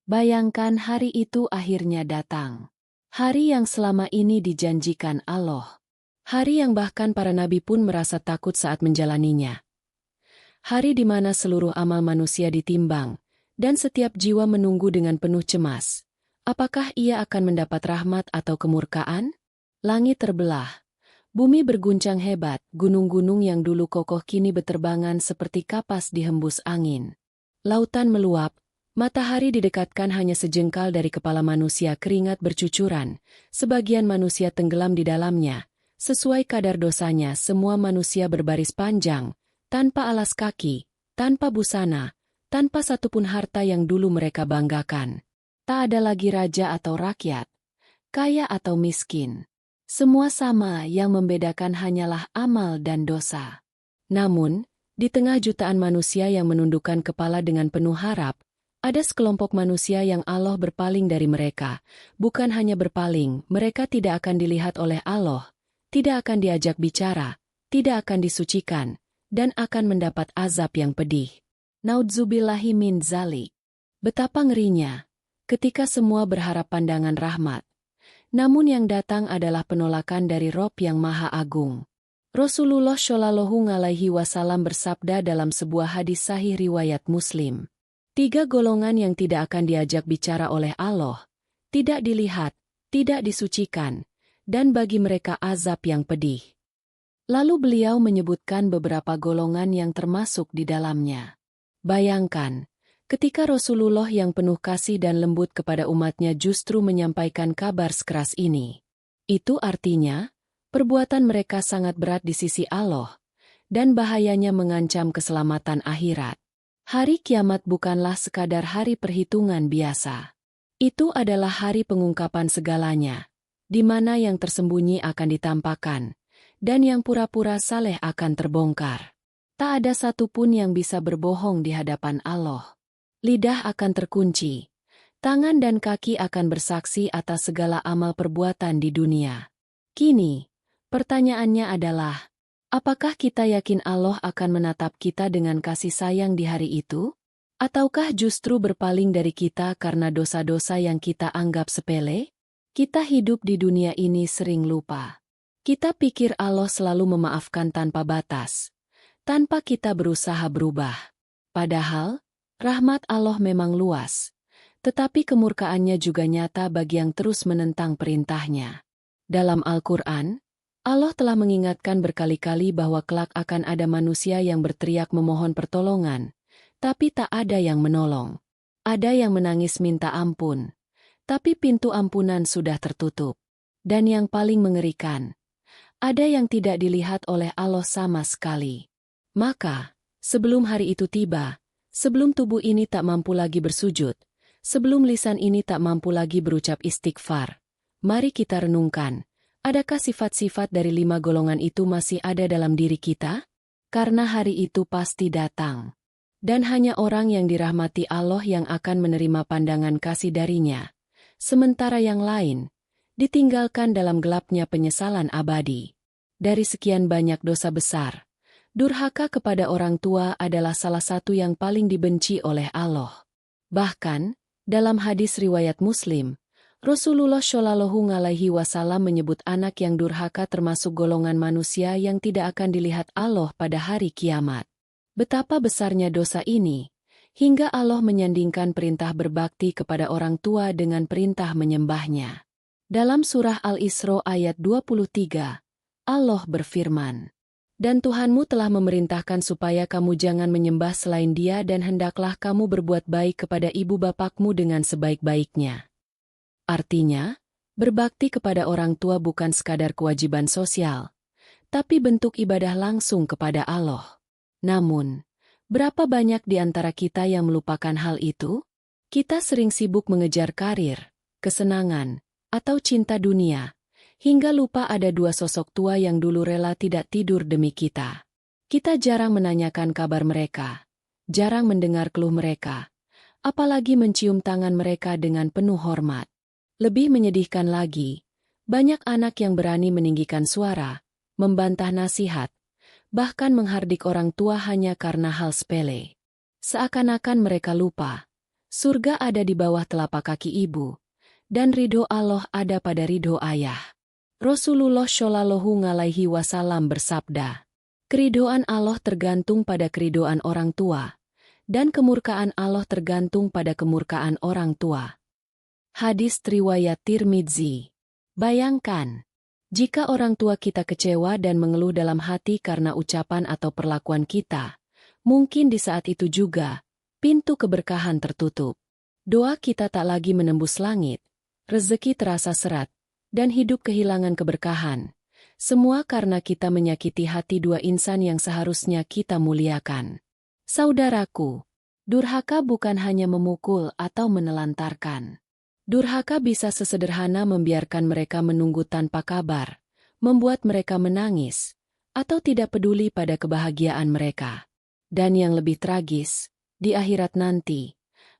Bayangkan hari itu akhirnya datang. Hari yang selama ini dijanjikan Allah. Hari yang bahkan para nabi pun merasa takut saat menjalaninya. Hari di mana seluruh amal manusia ditimbang, dan setiap jiwa menunggu dengan penuh cemas. Apakah ia akan mendapat rahmat atau kemurkaan? Langit terbelah. Bumi berguncang hebat, gunung-gunung yang dulu kokoh kini beterbangan seperti kapas dihembus angin. Lautan meluap, matahari didekatkan hanya sejengkal dari kepala manusia, keringat bercucuran, sebagian manusia tenggelam di dalamnya. Sesuai kadar dosanya, semua manusia berbaris panjang, tanpa alas kaki, tanpa busana, tanpa satupun harta yang dulu mereka banggakan. Tak ada lagi raja atau rakyat, kaya atau miskin. Semua sama, yang membedakan hanyalah amal dan dosa. Namun, di tengah jutaan manusia yang menundukkan kepala dengan penuh harap, ada sekelompok manusia yang Allah berpaling dari mereka. Bukan hanya berpaling, mereka tidak akan dilihat oleh Allah, tidak akan diajak bicara, tidak akan disucikan, dan akan mendapat azab yang pedih. Naudzubillahi min dzalik. Betapa ngerinya ketika semua berharap pandangan rahmat. Namun yang datang adalah penolakan dari Rob yang Maha Agung. Rasulullah Shallallahu Alaihi Wasallam bersabda dalam sebuah hadis sahih riwayat Muslim. 3 golongan yang tidak akan diajak bicara oleh Allah, tidak dilihat, tidak disucikan, dan bagi mereka azab yang pedih. Lalu beliau menyebutkan beberapa golongan yang termasuk di dalamnya. Bayangkan, ketika Rasulullah yang penuh kasih dan lembut kepada umatnya justru menyampaikan kabar sekeras ini. Itu artinya, perbuatan mereka sangat berat di sisi Allah, dan bahayanya mengancam keselamatan akhirat. Hari kiamat bukanlah sekadar hari perhitungan biasa. Itu adalah hari pengungkapan segalanya, di mana yang tersembunyi akan ditampakkan, dan yang pura-pura saleh akan terbongkar. Tak ada satupun yang bisa berbohong di hadapan Allah. Lidah akan terkunci, tangan dan kaki akan bersaksi atas segala amal perbuatan di dunia. Kini, pertanyaannya adalah, apakah kita yakin Allah akan menatap kita dengan kasih sayang di hari itu? Ataukah justru berpaling dari kita karena dosa-dosa yang kita anggap sepele? Kita hidup di dunia ini sering lupa. Kita pikir Allah selalu memaafkan tanpa batas, tanpa kita berusaha berubah. Padahal, rahmat Allah memang luas, tetapi kemurkaannya juga nyata bagi yang terus menentang perintahnya. Dalam Al-Quran, Allah telah mengingatkan berkali-kali bahwa kelak akan ada manusia yang berteriak memohon pertolongan, tapi tak ada yang menolong. Ada yang menangis minta ampun, tapi pintu ampunan sudah tertutup. Dan yang paling mengerikan, ada yang tidak dilihat oleh Allah sama sekali. Maka, sebelum hari itu tiba, sebelum tubuh ini tak mampu lagi bersujud, sebelum lisan ini tak mampu lagi berucap istighfar, mari kita renungkan, adakah sifat-sifat dari 5 golongan itu masih ada dalam diri kita? Karena hari itu pasti datang. Dan hanya orang yang dirahmati Allah yang akan menerima pandangan kasih darinya. Sementara yang lain, ditinggalkan dalam gelapnya penyesalan abadi. Dari sekian banyak dosa besar, durhaka kepada orang tua adalah salah satu yang paling dibenci oleh Allah. Bahkan, dalam hadis riwayat Muslim, Rasulullah Shallallahu Alaihi Wasallam menyebut anak yang durhaka termasuk golongan manusia yang tidak akan dilihat Allah pada hari kiamat. Betapa besarnya dosa ini, hingga Allah menyandingkan perintah berbakti kepada orang tua dengan perintah menyembahnya. Dalam surah Al-Isra ayat 23, Allah berfirman, "Dan Tuhanmu telah memerintahkan supaya kamu jangan menyembah selain Dia dan hendaklah kamu berbuat baik kepada ibu bapakmu dengan sebaik-baiknya." Artinya, berbakti kepada orang tua bukan sekadar kewajiban sosial, tapi bentuk ibadah langsung kepada Allah. Namun, berapa banyak di antara kita yang melupakan hal itu? Kita sering sibuk mengejar karir, kesenangan, atau cinta dunia, hingga lupa ada 2 sosok tua yang dulu rela tidak tidur demi kita. Kita jarang menanyakan kabar mereka, jarang mendengar keluh mereka, apalagi mencium tangan mereka dengan penuh hormat. Lebih menyedihkan lagi, banyak anak yang berani meninggikan suara, membantah nasihat, bahkan menghardik orang tua hanya karena hal sepele. Seakan-akan mereka lupa, Surga ada di bawah telapak kaki ibu, dan ridho Allah ada pada ridho ayah. Rasulullah Shallallahu Alaihi Wasallam bersabda, keridhoan Allah tergantung pada keridhoan orang tua, dan kemurkaan Allah tergantung pada kemurkaan orang tua. Hadis riwayat Tirmidzi. Bayangkan, jika orang tua kita kecewa dan mengeluh dalam hati karena ucapan atau perlakuan kita, mungkin di saat itu juga, pintu keberkahan tertutup. Doa kita tak lagi menembus langit, rezeki terasa seret, dan hidup kehilangan keberkahan. Semua karena kita menyakiti hati dua insan yang seharusnya kita muliakan. Saudaraku, durhaka bukan hanya memukul atau menelantarkan. Durhaka bisa sesederhana membiarkan mereka menunggu tanpa kabar, membuat mereka menangis, atau tidak peduli pada kebahagiaan mereka. Dan yang lebih tragis, di akhirat nanti,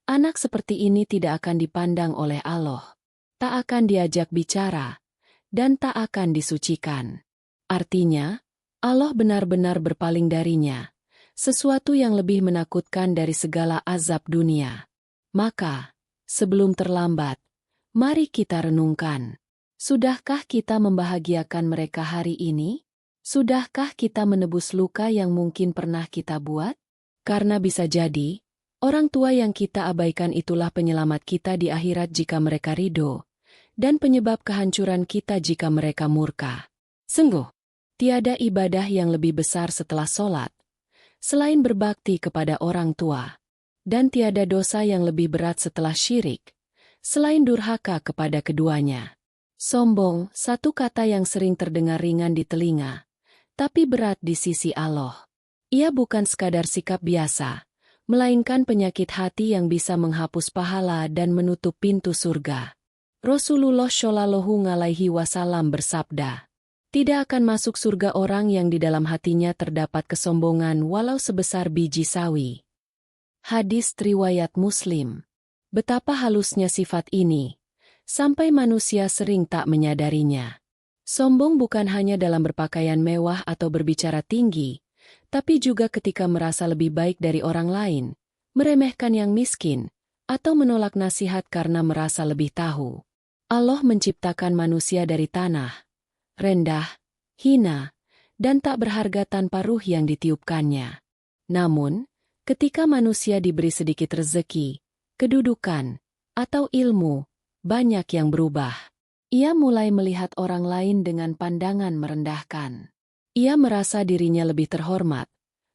anak seperti ini tidak akan dipandang oleh Allah, tak akan diajak bicara, dan tak akan disucikan. Artinya, Allah benar-benar berpaling darinya, sesuatu yang lebih menakutkan dari segala azab dunia. Maka, sebelum terlambat, mari kita renungkan. Sudahkah kita membahagiakan mereka hari ini? Sudahkah kita menebus luka yang mungkin pernah kita buat? Karena bisa jadi, orang tua yang kita abaikan itulah penyelamat kita di akhirat jika mereka ridho, dan penyebab kehancuran kita jika mereka murka. Sungguh, tiada ibadah yang lebih besar setelah sholat, selain berbakti kepada orang tua. Dan tiada dosa yang lebih berat setelah syirik, selain durhaka kepada keduanya. Sombong, satu kata yang sering terdengar ringan di telinga, tapi berat di sisi Allah. Ia bukan sekadar sikap biasa, melainkan penyakit hati yang bisa menghapus pahala dan menutup pintu surga. Rasulullah Shallallahu Alaihi Wasallam bersabda, tidak akan masuk surga orang yang di dalam hatinya terdapat kesombongan walau sebesar biji sawi. Hadis riwayat Muslim. Betapa halusnya sifat ini, sampai manusia sering tak menyadarinya. Sombong bukan hanya dalam berpakaian mewah atau berbicara tinggi, tapi juga ketika merasa lebih baik dari orang lain, meremehkan yang miskin, atau menolak nasihat karena merasa lebih tahu. Allah menciptakan manusia dari tanah, rendah, hina, dan tak berharga tanpa ruh yang ditiupkannya. Namun, ketika manusia diberi sedikit rezeki, kedudukan, atau ilmu, banyak yang berubah. Ia mulai melihat orang lain dengan pandangan merendahkan. Ia merasa dirinya lebih terhormat,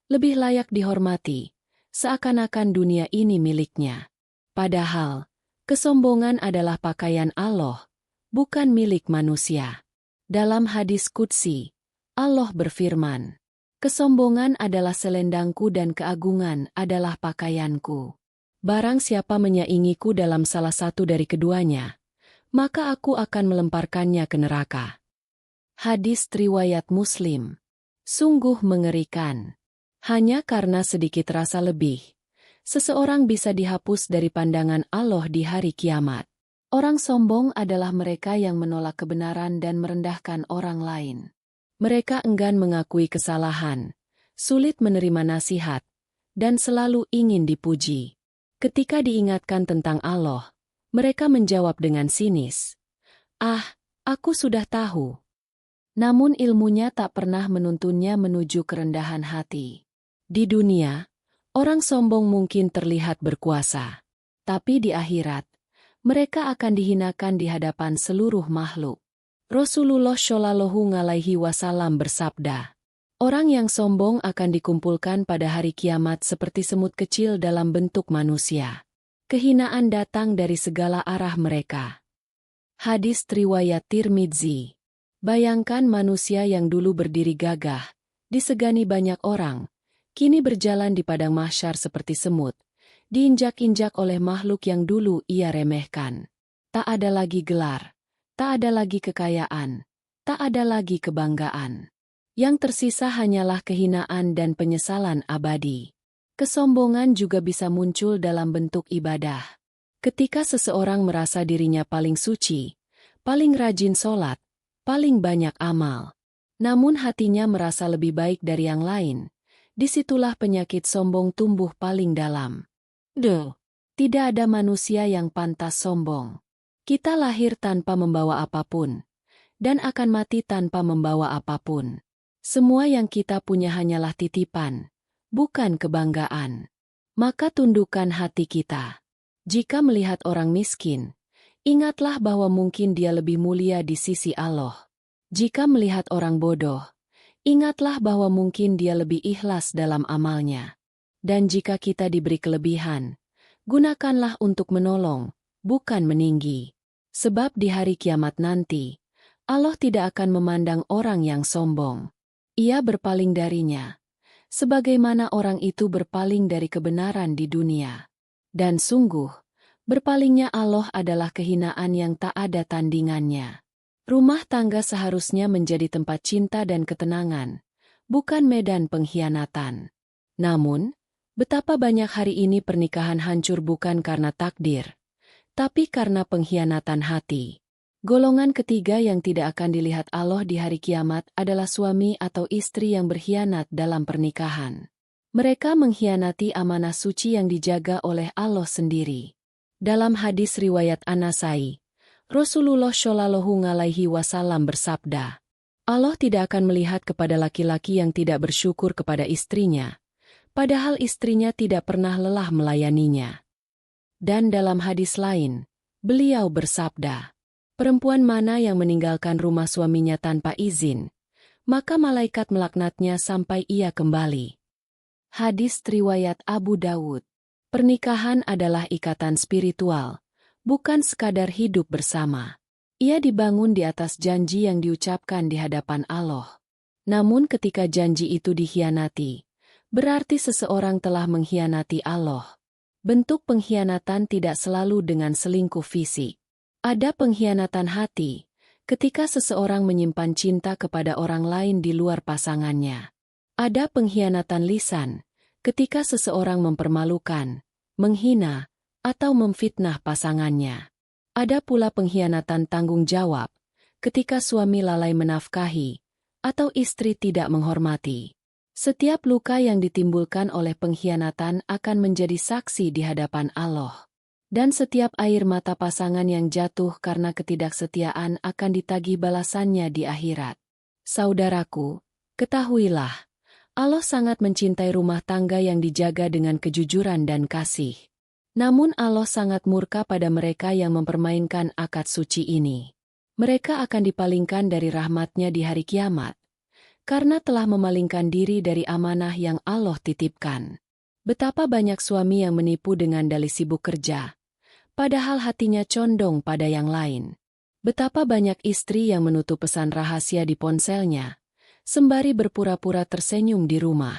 lebih layak dihormati, seakan-akan dunia ini miliknya. Padahal, kesombongan adalah pakaian Allah, bukan milik manusia. Dalam hadis qudsi, Allah berfirman, kesombongan adalah selendangku dan keagungan adalah pakaianku. Barang siapa menyaingiku dalam salah satu dari keduanya, maka aku akan melemparkannya ke neraka. Hadis riwayat Muslim. Sungguh mengerikan. Hanya karena sedikit rasa lebih, seseorang bisa dihapus dari pandangan Allah di hari kiamat. Orang sombong adalah mereka yang menolak kebenaran dan merendahkan orang lain. Mereka enggan mengakui kesalahan, sulit menerima nasihat, dan selalu ingin dipuji. Ketika diingatkan tentang Allah, mereka menjawab dengan sinis, "Ah, aku sudah tahu." Namun ilmunya tak pernah menuntunnya menuju kerendahan hati. Di dunia, orang sombong mungkin terlihat berkuasa, tapi di akhirat, mereka akan dihinakan di hadapan seluruh makhluk. Rasulullah Shallallahu Alaihi Wasallam bersabda, orang yang sombong akan dikumpulkan pada hari kiamat seperti semut kecil dalam bentuk manusia. Kehinaan datang dari segala arah mereka. Hadis riwayat Tirmidzi. Bayangkan manusia yang dulu berdiri gagah, disegani banyak orang, kini berjalan di padang mahsyar seperti semut, diinjak-injak oleh makhluk yang dulu ia remehkan. Tak ada lagi gelar. Tak ada lagi kekayaan, tak ada lagi kebanggaan. Yang tersisa hanyalah kehinaan dan penyesalan abadi. Kesombongan juga bisa muncul dalam bentuk ibadah. Ketika seseorang merasa dirinya paling suci, paling rajin sholat, paling banyak amal, namun hatinya merasa lebih baik dari yang lain, disitulah penyakit sombong tumbuh paling dalam. Tidak ada manusia yang pantas sombong. Kita lahir tanpa membawa apapun, dan akan mati tanpa membawa apapun. Semua yang kita punya hanyalah titipan, bukan kebanggaan. Maka tundukkan hati kita. Jika melihat orang miskin, ingatlah bahwa mungkin dia lebih mulia di sisi Allah. Jika melihat orang bodoh, ingatlah bahwa mungkin dia lebih ikhlas dalam amalnya. Dan jika kita diberi kelebihan, gunakanlah untuk menolong, bukan meninggi. Sebab di hari kiamat nanti, Allah tidak akan memandang orang yang sombong. Ia berpaling darinya, sebagaimana orang itu berpaling dari kebenaran di dunia. Dan sungguh, berpalingnya Allah adalah kehinaan yang tak ada tandingannya. Rumah tangga seharusnya menjadi tempat cinta dan ketenangan, bukan medan pengkhianatan. Namun, betapa banyak hari ini pernikahan hancur bukan karena takdir, tapi karena pengkhianatan hati. Golongan ketiga yang tidak akan dilihat Allah di hari kiamat adalah suami atau istri yang berkhianat dalam pernikahan. Mereka mengkhianati amanah suci yang dijaga oleh Allah sendiri. Dalam hadis riwayat An-Nasai, Rasulullah Shallallahu Alaihi Wasallam bersabda, Allah tidak akan melihat kepada laki-laki yang tidak bersyukur kepada istrinya, padahal istrinya tidak pernah lelah melayaninya. Dan dalam hadis lain, beliau bersabda, perempuan mana yang meninggalkan rumah suaminya tanpa izin, maka malaikat melaknatnya sampai ia kembali. Hadis riwayat Abu Dawud. Pernikahan adalah ikatan spiritual, bukan sekadar hidup bersama. Ia dibangun di atas janji yang diucapkan di hadapan Allah. Namun ketika janji itu dikhianati, berarti seseorang telah mengkhianati Allah. Bentuk pengkhianatan tidak selalu dengan selingkuh fisik. Ada pengkhianatan hati, ketika seseorang menyimpan cinta kepada orang lain di luar pasangannya. Ada pengkhianatan lisan, ketika seseorang mempermalukan, menghina, atau memfitnah pasangannya. Ada pula pengkhianatan tanggung jawab, ketika suami lalai menafkahi, atau istri tidak menghormati. Setiap luka yang ditimbulkan oleh pengkhianatan akan menjadi saksi di hadapan Allah. Dan setiap air mata pasangan yang jatuh karena ketidaksetiaan akan ditagih balasannya di akhirat. Saudaraku, ketahuilah, Allah sangat mencintai rumah tangga yang dijaga dengan kejujuran dan kasih. Namun Allah sangat murka pada mereka yang mempermainkan akad suci ini. Mereka akan dipalingkan dari rahmat-Nya di hari kiamat, karena telah memalingkan diri dari amanah yang Allah titipkan. Betapa banyak suami yang menipu dengan dalih sibuk kerja, padahal hatinya condong pada yang lain. Betapa banyak istri yang menutup pesan rahasia di ponselnya, sembari berpura-pura tersenyum di rumah.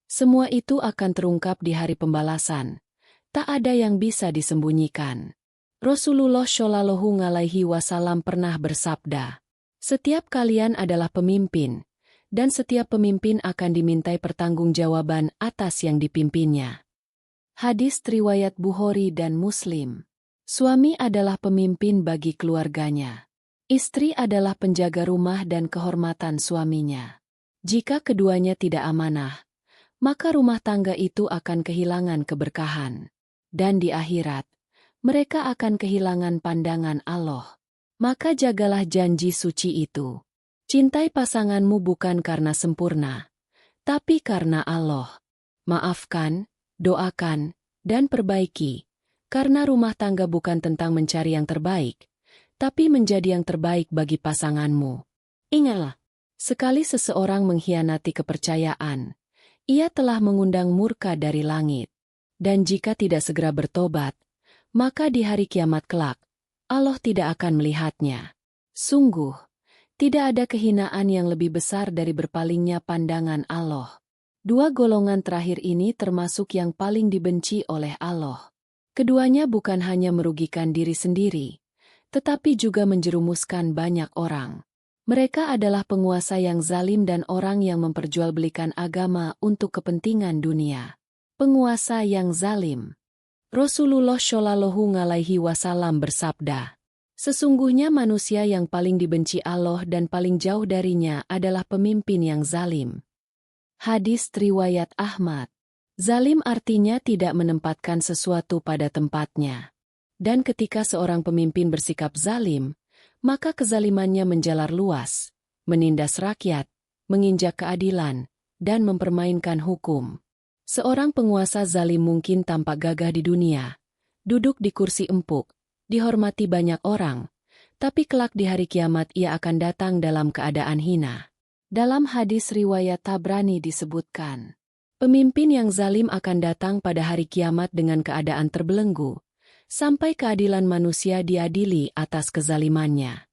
Semua itu akan terungkap di hari pembalasan. Tak ada yang bisa disembunyikan. Rasulullah Shallallahu Alaihi Wasallam pernah bersabda, setiap kalian adalah pemimpin, dan setiap pemimpin akan dimintai pertanggungjawaban atas yang dipimpinnya. Hadis riwayat Bukhari dan Muslim. Suami adalah pemimpin bagi keluarganya. Istri adalah penjaga rumah dan kehormatan suaminya. Jika keduanya tidak amanah, maka rumah tangga itu akan kehilangan keberkahan. Dan di akhirat, mereka akan kehilangan pandangan Allah. Maka jagalah janji suci itu. Cintai pasanganmu bukan karena sempurna, tapi karena Allah. Maafkan, doakan, dan perbaiki, karena rumah tangga bukan tentang mencari yang terbaik, tapi menjadi yang terbaik bagi pasanganmu. Ingatlah, sekali seseorang mengkhianati kepercayaan, ia telah mengundang murka dari langit. Dan jika tidak segera bertobat, maka di hari kiamat kelak, Allah tidak akan melihatnya. Sungguh, tidak ada kehinaan yang lebih besar dari berpalingnya pandangan Allah. Dua golongan terakhir ini termasuk yang paling dibenci oleh Allah. Keduanya bukan hanya merugikan diri sendiri, tetapi juga menjerumuskan banyak orang. Mereka adalah penguasa yang zalim dan orang yang memperjualbelikan agama untuk kepentingan dunia. Penguasa yang zalim. Rasulullah Shallallahu Alaihi Wasallam bersabda, sesungguhnya manusia yang paling dibenci Allah dan paling jauh darinya adalah pemimpin yang zalim. Hadis riwayat Ahmad. Zalim artinya tidak menempatkan sesuatu pada tempatnya. Dan ketika seorang pemimpin bersikap zalim, maka kezalimannya menjalar luas, menindas rakyat, menginjak keadilan, dan mempermainkan hukum. Seorang penguasa zalim mungkin tampak gagah di dunia, duduk di kursi empuk, dihormati banyak orang, tapi kelak di hari kiamat ia akan datang dalam keadaan hina. Dalam hadis riwayat Tabrani disebutkan, pemimpin yang zalim akan datang pada hari kiamat dengan keadaan terbelenggu, sampai keadilan manusia diadili atas kezalimannya.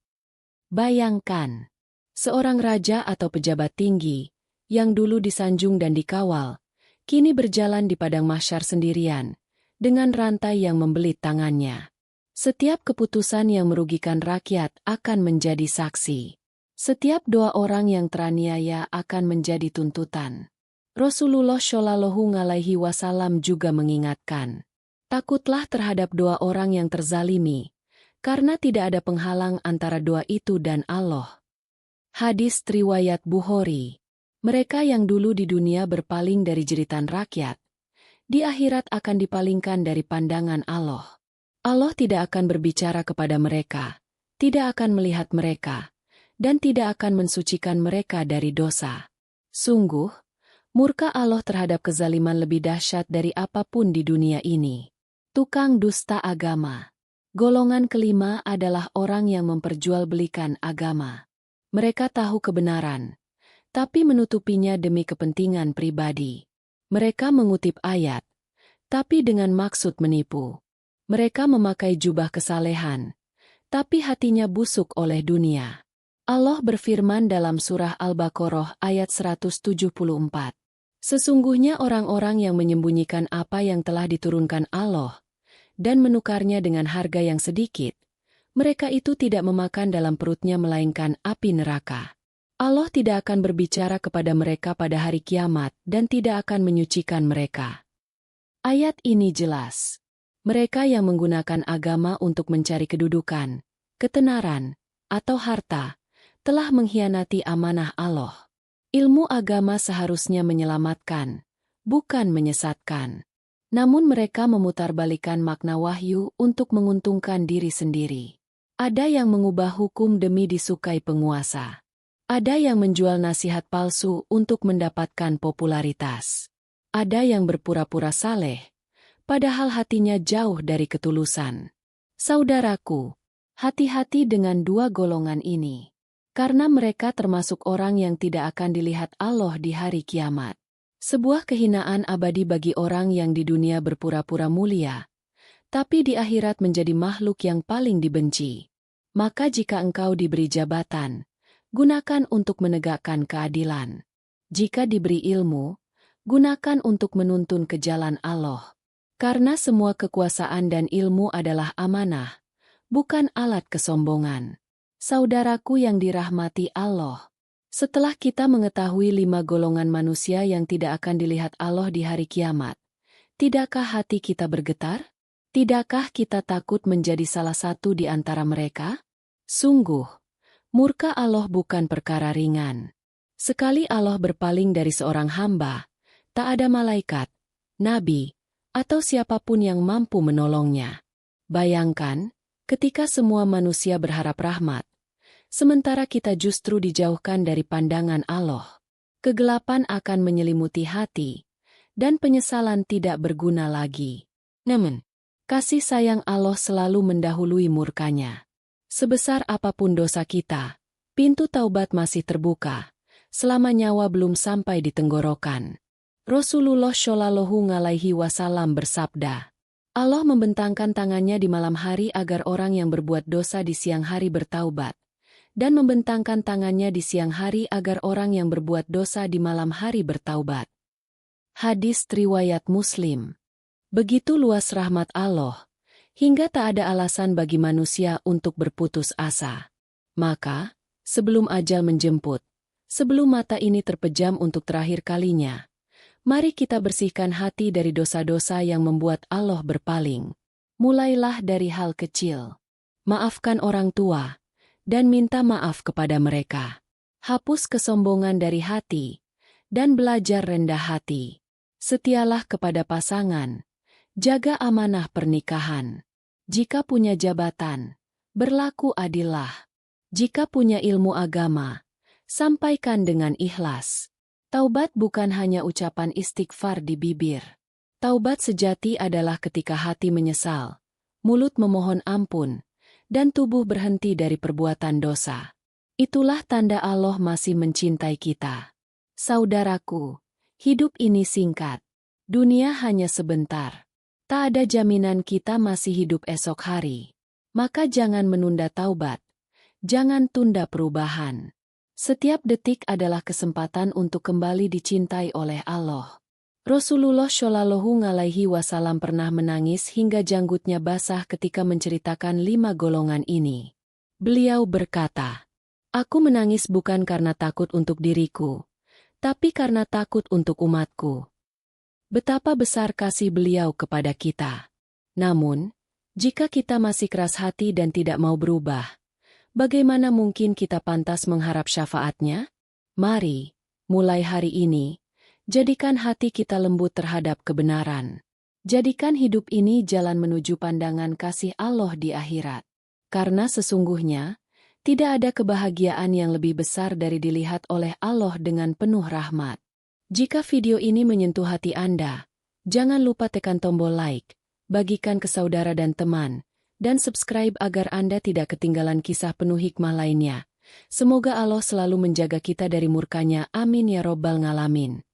Bayangkan, seorang raja atau pejabat tinggi, yang dulu disanjung dan dikawal, kini berjalan di padang mahsyar sendirian, dengan rantai yang membelit tangannya. Setiap keputusan yang merugikan rakyat akan menjadi saksi. Setiap doa orang yang teraniaya akan menjadi tuntutan. Rasulullah Shallallahu Alaihi Wasallam juga mengingatkan, takutlah terhadap doa orang yang terzalimi, karena tidak ada penghalang antara doa itu dan Allah. Hadis riwayat Bukhari. Mereka yang dulu di dunia berpaling dari jeritan rakyat, di akhirat akan dipalingkan dari pandangan Allah. Allah tidak akan berbicara kepada mereka, tidak akan melihat mereka, dan tidak akan mensucikan mereka dari dosa. Sungguh, murka Allah terhadap kezaliman lebih dahsyat dari apapun di dunia ini. Tukang dusta agama. Golongan kelima adalah orang yang memperjualbelikan agama. Mereka tahu kebenaran, tapi menutupinya demi kepentingan pribadi. Mereka mengutip ayat, tapi dengan maksud menipu. Mereka memakai jubah kesalehan, tapi hatinya busuk oleh dunia. Allah berfirman dalam surah Al-Baqarah ayat 174. Sesungguhnya orang-orang yang menyembunyikan apa yang telah diturunkan Allah dan menukarnya dengan harga yang sedikit, mereka itu tidak memakan dalam perutnya melainkan api neraka. Allah tidak akan berbicara kepada mereka pada hari kiamat dan tidak akan menyucikan mereka. Ayat ini jelas. Mereka yang menggunakan agama untuk mencari kedudukan, ketenaran, atau harta, telah mengkhianati amanah Allah. Ilmu agama seharusnya menyelamatkan, bukan menyesatkan. Namun mereka memutarbalikkan makna wahyu untuk menguntungkan diri sendiri. Ada yang mengubah hukum demi disukai penguasa. Ada yang menjual nasihat palsu untuk mendapatkan popularitas. Ada yang berpura-pura saleh, padahal hatinya jauh dari ketulusan. Saudaraku, hati-hati dengan dua golongan ini, karena mereka termasuk orang yang tidak akan dilihat Allah di hari kiamat. Sebuah kehinaan abadi bagi orang yang di dunia berpura-pura mulia, tapi di akhirat menjadi makhluk yang paling dibenci. Maka jika engkau diberi jabatan, gunakan untuk menegakkan keadilan. Jika diberi ilmu, gunakan untuk menuntun ke jalan Allah. Karena semua kekuasaan dan ilmu adalah amanah, bukan alat kesombongan. Saudaraku yang dirahmati Allah, setelah kita mengetahui 5 golongan manusia yang tidak akan dilihat Allah di hari kiamat, tidakkah hati kita bergetar? Tidakkah kita takut menjadi salah satu di antara mereka? Sungguh, murka Allah bukan perkara ringan. Sekali Allah berpaling dari seorang hamba, tak ada malaikat, nabi, atau siapapun yang mampu menolongnya. Bayangkan, ketika semua manusia berharap rahmat, sementara kita justru dijauhkan dari pandangan Allah. Kegelapan akan menyelimuti hati, dan penyesalan tidak berguna lagi. Namun, kasih sayang Allah selalu mendahului murkanya. Sebesar apapun dosa kita, pintu taubat masih terbuka, selama nyawa belum sampai di tenggorokan. Rasulullah Shallallahu Alaihi Wasallam bersabda, Allah membentangkan tangannya di malam hari agar orang yang berbuat dosa di siang hari bertaubat, dan membentangkan tangannya di siang hari agar orang yang berbuat dosa di malam hari bertaubat. Hadis riwayat Muslim. Begitu luas rahmat Allah, hingga tak ada alasan bagi manusia untuk berputus asa. Maka, sebelum ajal menjemput, sebelum mata ini terpejam untuk terakhir kalinya, mari kita bersihkan hati dari dosa-dosa yang membuat Allah berpaling. Mulailah dari hal kecil. Maafkan orang tua, dan minta maaf kepada mereka. Hapus kesombongan dari hati, dan belajar rendah hati. Setialah kepada pasangan. Jaga amanah pernikahan. Jika punya jabatan, berlaku adillah. Jika punya ilmu agama, sampaikan dengan ikhlas. Taubat bukan hanya ucapan istighfar di bibir. Taubat sejati adalah ketika hati menyesal, mulut memohon ampun, dan tubuh berhenti dari perbuatan dosa. Itulah tanda Allah masih mencintai kita. Saudaraku, hidup ini singkat. Dunia hanya sebentar. Tak ada jaminan kita masih hidup esok hari. Maka jangan menunda taubat. Jangan tunda perubahan. Setiap detik adalah kesempatan untuk kembali dicintai oleh Allah. Rasulullah Shallallahu Alaihi Wasallam pernah menangis hingga janggutnya basah ketika menceritakan 5 golongan ini. Beliau berkata, "Aku menangis bukan karena takut untuk diriku, tapi karena takut untuk umatku." Betapa besar kasih beliau kepada kita. Namun, jika kita masih keras hati dan tidak mau berubah, bagaimana mungkin kita pantas mengharap syafaatnya? Mari, mulai hari ini, jadikan hati kita lembut terhadap kebenaran. Jadikan hidup ini jalan menuju pandangan kasih Allah di akhirat. Karena sesungguhnya, tidak ada kebahagiaan yang lebih besar dari dilihat oleh Allah dengan penuh rahmat. Jika video ini menyentuh hati Anda, jangan lupa tekan tombol like, bagikan ke saudara dan teman, dan subscribe agar Anda tidak ketinggalan kisah penuh hikmah lainnya. Semoga Allah selalu menjaga kita dari murkanya. Amin ya Robbal Ngalamin.